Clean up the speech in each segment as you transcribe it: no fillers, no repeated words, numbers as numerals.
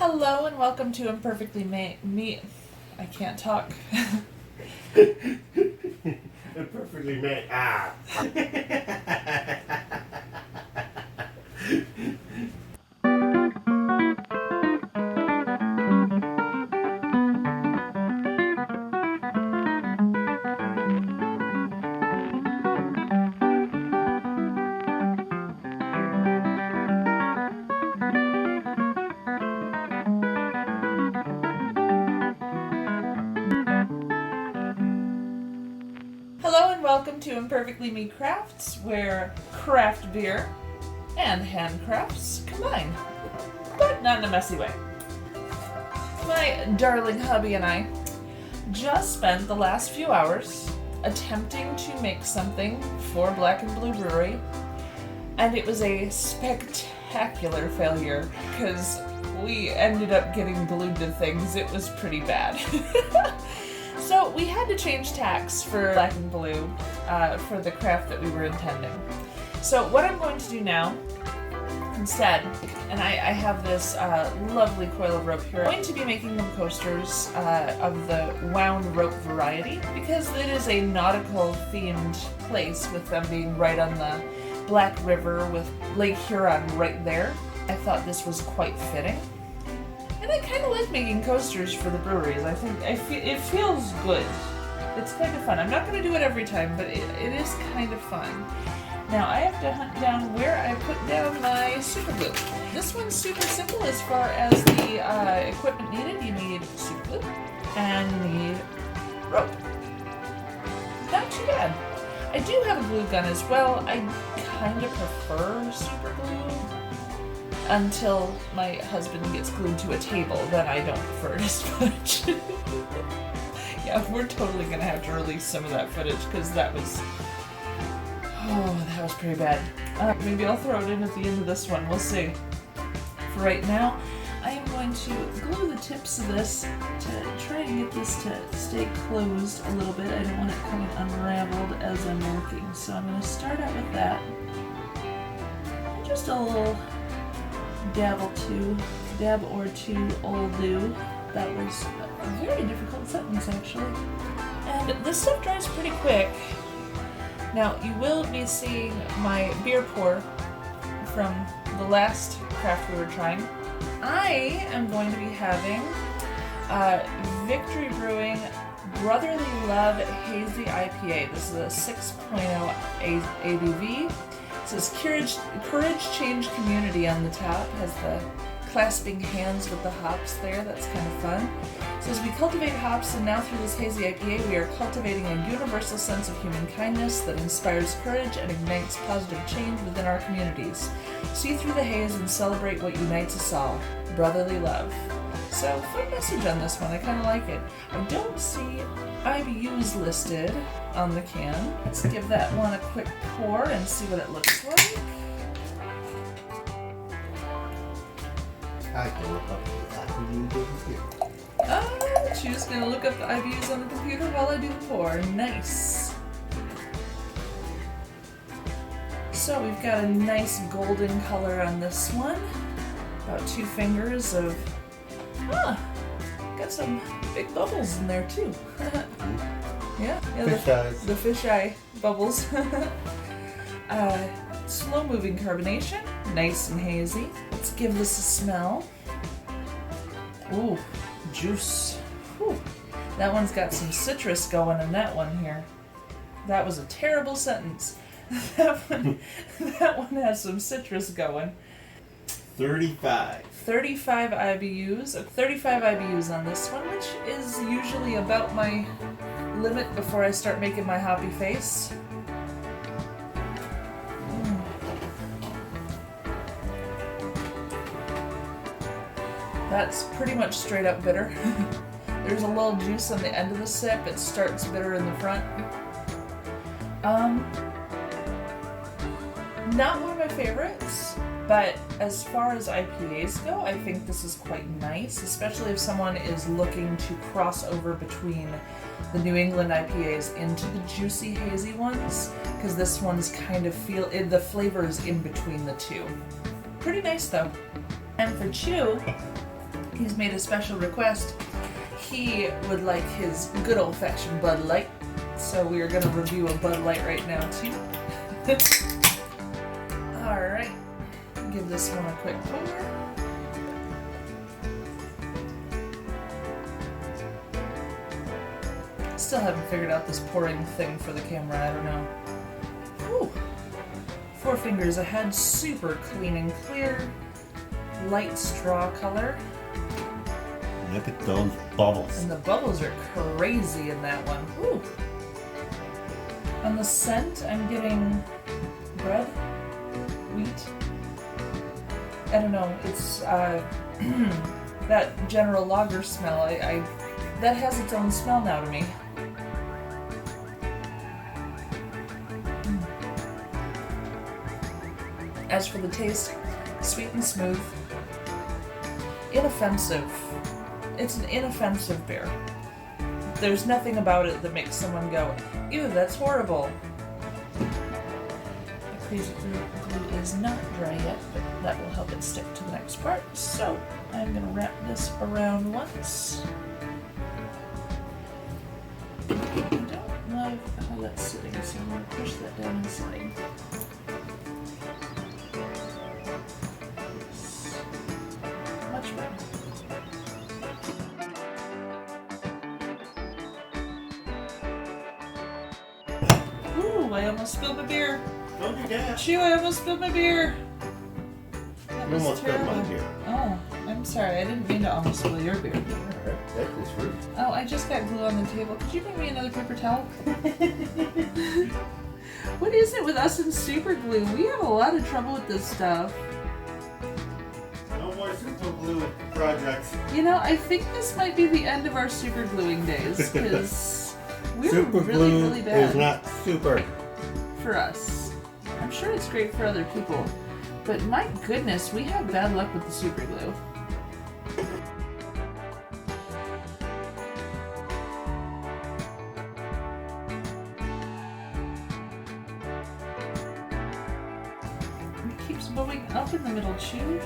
Hello and welcome to Imperfectly Me. I can't talk. Imperfectly made. Ah. Hello and welcome to Imperfectly Me Crafts, where craft beer and handcrafts combine, but not in a messy way. My darling hubby and I just spent the last few hours attempting to make something for Black and Blue Brewery, and it was a spectacular failure because we ended up getting glued to things. It was pretty bad. So we had to change tacks for Black and Blue for the craft that we were intending. So what I'm going to do now instead, and I have this lovely coil of rope here, I'm going to be making them coasters of the wound rope variety because it is a nautical themed place with them being right on the Black River with Lake Huron right there. I thought this was quite fitting. And I kind of like making coasters for the breweries. I think it feels good. It's kind of fun. I'm not going to do it every time, but it is kind of fun. Now I have to hunt down where I put down my super glue. This one's super simple as far as the equipment needed. You need super glue and you need rope. Not too bad. I do have a glue gun as well. I kind of prefer super glue. Until my husband gets glued to a table, then I don't prefer it as much. Yeah, we're totally gonna have to release some of that footage because that was pretty bad. Maybe I'll throw it in at the end of this one. We'll see. For right now, I am going to glue the tips of this to try and get this to stay closed a little bit. I don't want it coming unraveled as I'm working, so I'm going to start out with that. Just a little dab or two will do. That was a very difficult sentence actually. And this stuff dries pretty quick. Now you will be seeing my beer pour from the last craft we were trying. I am going to be having Victory Brewing Brotherly Love Hazy IPA. This is a 6.0 ABV. It says Courage Change Community on the top, has the clasping hands with the hops there. That's kind of fun. It says we cultivate hops, and now through this hazy IPA we are cultivating a universal sense of human kindness that inspires courage and ignites positive change within our communities. See through the haze and celebrate what unites us all. Brotherly love. So fun message on this one. I kind of like it. I don't see IBUs listed on the can. Let's give that one a quick pour and see what it looks like. I can look up the IBUs. She's going to look up the IBUs on the computer while I do the pour. Nice. So we've got a nice golden color on this one. About 2 fingers of... got some big bubbles in there too. Yeah, the fisheye bubbles. Slow moving carbonation, nice and hazy. Let's give this a smell. Ooh, juice. Whew. That one's got some citrus going in that one here. That was a terrible sentence. that one has some citrus going. 35 IBUs. 35 IBUs on this one, which is usually about my limit before I start making my hoppy face. That's pretty much straight up bitter. There's a little juice on the end of the sip. It starts bitter in the front. Not one of my favorites. But as far as IPAs go, I think this is quite nice, especially if someone is looking to cross over between the New England IPAs into the juicy, hazy ones, because this one's kind of the flavor is in between the two. Pretty nice though. And for chew, He's made a special request. He would like his good old-fashioned Bud Light, so we are going to review a Bud Light right now too. Alright, give this one a quick pour. Still haven't figured out this pouring thing for the camera, I don't know. Whew. 4 fingers ahead, super clean and clear. Light straw color. Look at those bubbles. And the bubbles are crazy in that one. Whew. On the scent, I'm getting bread, wheat. I don't know, it's that general lager smell. That has its own smell now to me. As for the taste, sweet and smooth, inoffensive. It's an inoffensive beer. There's nothing about it that makes someone go, ew, that's horrible. The crazy glue is not dry yet, but that will help it stick to the next part. So I'm going to wrap this around once. I don't love how that's sitting, so I'm going to push that down inside. Much better. Ooh, I almost spilled my beer. Don't do that. Chew, I almost spilled my beer. That You was almost spilled my terrible. beer. Oh, I'm sorry. I didn't mean to almost spill your beer. Alright, that is rude. Oh, I just got glue on the table. Could you bring me another paper towel? What is it with us and super glue? We have a lot of trouble with this stuff. No more super glue projects. You know, I think this might be the end of our super gluing days, because we're Super really, glue really bad is not super. for us. I'm sure it's great for other people, but my goodness, we have bad luck with the super glue. It keeps moving up in the middle, Chew.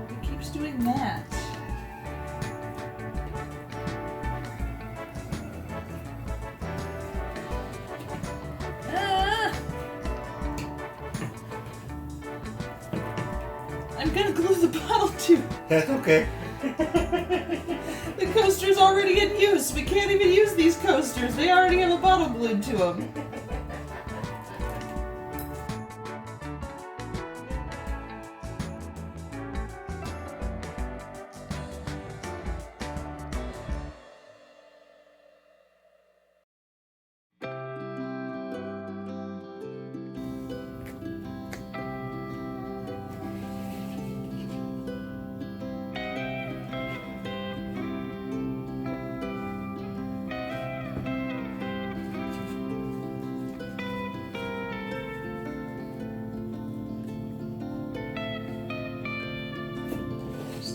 It keeps doing that. Ah! I'm gonna glue the bottle too. That's okay. The coaster's already in use. We can't even use these coasters. They already have a bottle glued to them.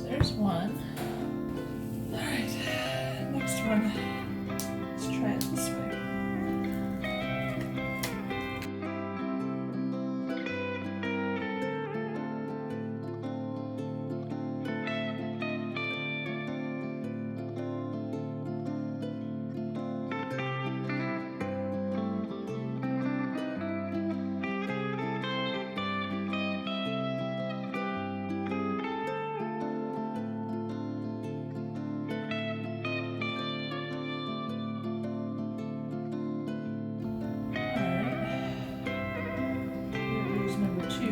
There's one. Alright, next one. Let's try it this way. Number 2.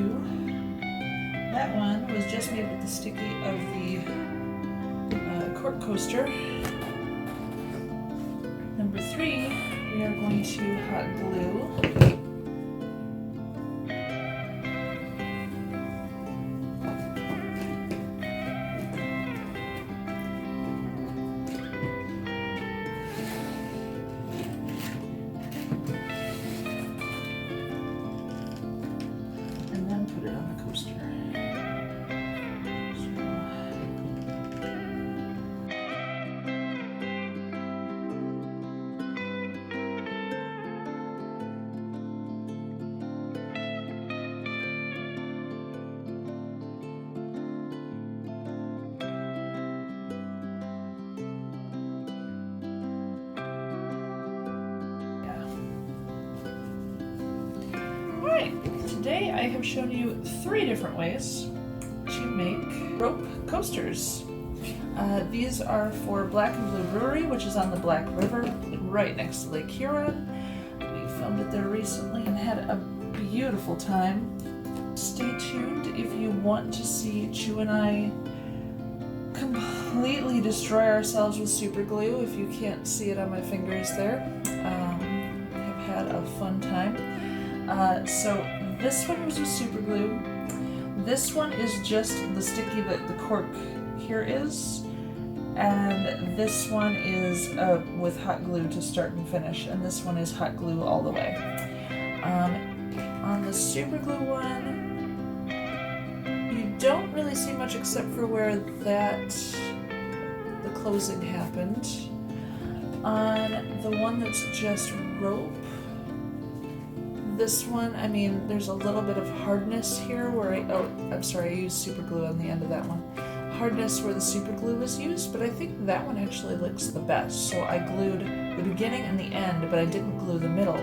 That one was just made with the sticky of the cork coaster. Number 3, we are going to hot glue. Put it on the coaster. today I have shown you 3 different ways to make rope coasters. These are for Black and Blue Brewery, which is on the Black River, right next to Lake Huron. We filmed it there recently and had a beautiful time. Stay tuned if you want to see Chew and I completely destroy ourselves with super glue. If you can't see it on my fingers there, I've had a fun time. So this one was with super glue. This one is just the sticky that the cork here is, and this one is with hot glue to start and finish, and this one is hot glue all the way. On the super glue one, you don't really see much except for where the closing happened. On the one that's just rope, this one, I mean, there's a little bit of hardness here where I used super glue on the end of that one. Hardness where the super glue was used, but I think that one actually looks the best. So I glued the beginning and the end, but I didn't glue the middle.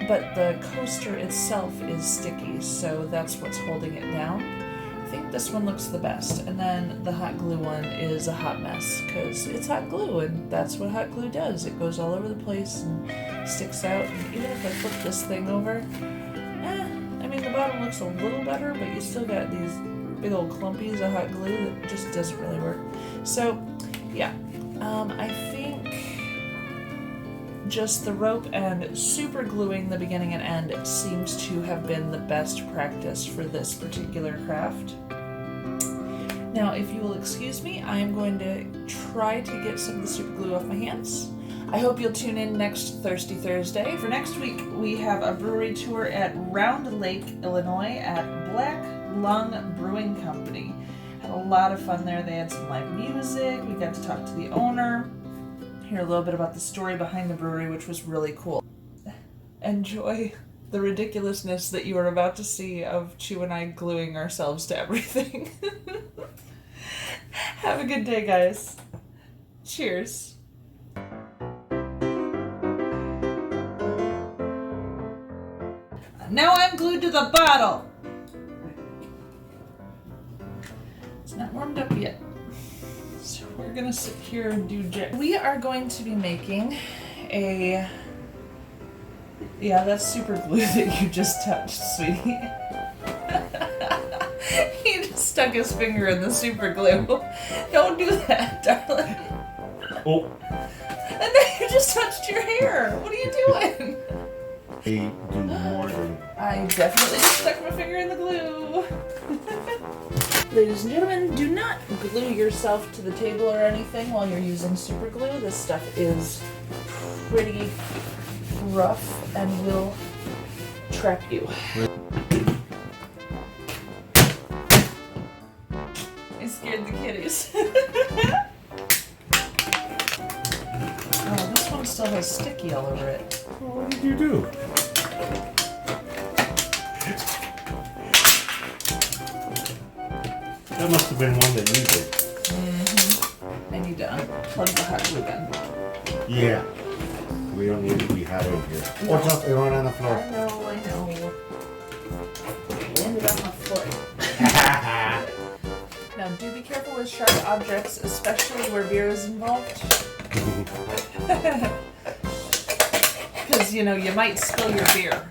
But the coaster itself is sticky, so that's what's holding it down. I think this one looks the best, and then the hot glue one is a hot mess because it's hot glue, and that's what hot glue does. It goes all over the place and sticks out. And even if I flip this thing over, I mean, the bottom looks a little better, but you still got these big old clumpies of hot glue that just doesn't really work. So, yeah, I think just the rope and super gluing the beginning and end seems to have been the best practice for this particular craft. Now, if you will excuse me, I am going to try to get some of the super glue off my hands. I hope you'll tune in next Thirsty Thursday. For next week, we have a brewery tour at Round Lake, Illinois at Black Lung Brewing Company. Had a lot of fun there. They had some live music. We got to talk to the owner, hear a little bit about the story behind the brewery, which was really cool. Enjoy the ridiculousness that you are about to see of Chew and I gluing ourselves to everything. Have a good day, guys. Cheers. Now I'm glued to the bottle. It's not warmed up yet. So we're gonna sit here and do we are going to be making that's super glue that you just touched, sweetie. He just stuck his finger in the super glue. Don't do that, darling. Oh. And then you just touched your hair. What are you doing? I do more than... I definitely just stuck my finger in the glue. Ladies and gentlemen, do not glue yourself to the table or anything while you're using super glue. This stuff is pretty rough and will trap you. I scared the kitties. Oh, this one still has sticky all over it. Well, what did you do? That must have been one that you did. Mm-hmm. I need to unplug the hot glue gun. Yeah. We don't need to be hot in here. No. Watch out, it went on the floor. I know. It landed on my foot. Now, do be careful with sharp objects, especially where beer is involved. Because, you might spill your beer.